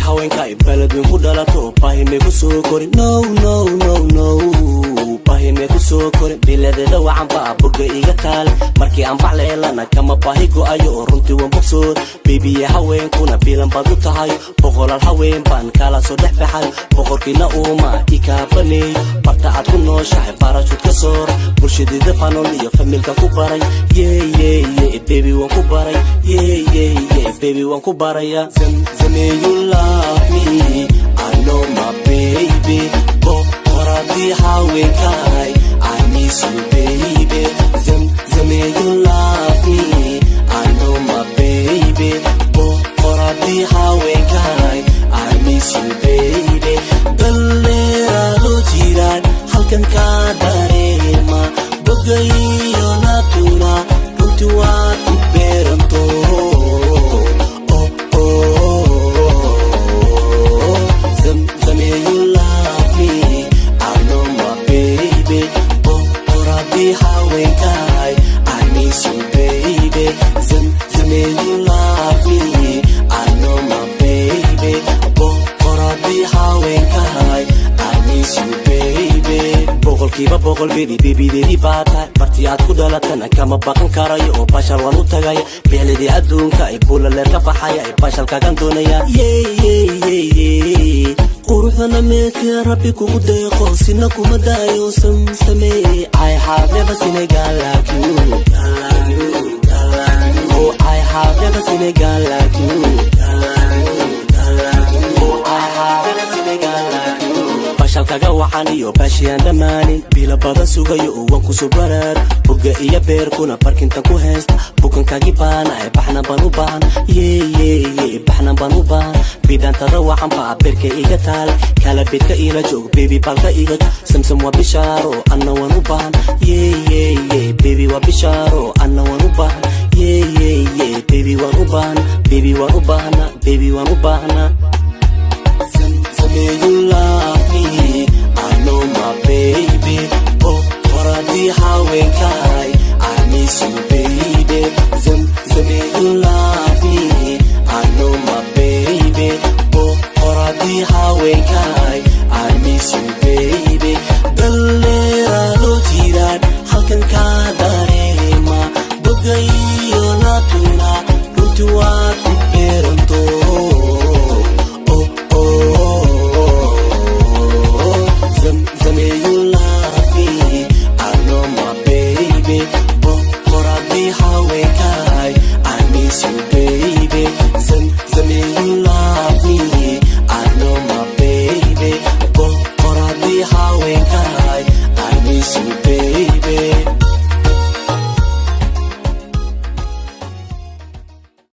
haweenka ay baladweyn ku dhalato baahime ku soo korin no baahime ku soo korin biladeeda wacanba burga iga taal markii aan bacleelana kama baahi go'ayo oo runtii waan bogsood beebiye haweenkuna bilan baad u tahay boqolaal haween baan kala soo dhex baxay boqorkiina uuma ikaabaney barta aad ku nooshahay barashud ka soor bulshadeeda fanol iyo familka ku baray baby waan ku baray baby waan ku baraya Zame you love me I know my baby Boqoradi haweenkay I miss you baby Zame you love me I know my baby Boqoradi haweenkay I miss you baby Dhallinyarado jiraan halkan ka dareema bogayo natuna runtii waad ku beeranto kiba boqol baby dedi baata barti aad ku dhalatana kama baqan karayo oo bashar waan u tagay beeladi adduunka ay kula leer ka baxay ay bashar kagan doonaya quruxna meesha rabbi kugu deeqo sina kuma daayo samee I have never seen a girl like you oh I have never seen a girl like you oh I have never seen a girl like you bashalkaga waxaan iyo baashiyaan dhamaanin bila badan sugayo oo waan ku soo barar buga iyo beerkuna barkinta ku heesta bukankagi baana ay baxna baan u baahan baxna baan u baahan bidantada waxaan baa beerka iga taal kala beedka ila joog baby balka iga samsam waa bishaaro anna waan u baahan baby waa bishaaro anna waan u baahan baby waan u baahan baby waan u baahan baby waan u baahan Zame you love me I know my baby Boqoradi haweenkay I miss you baby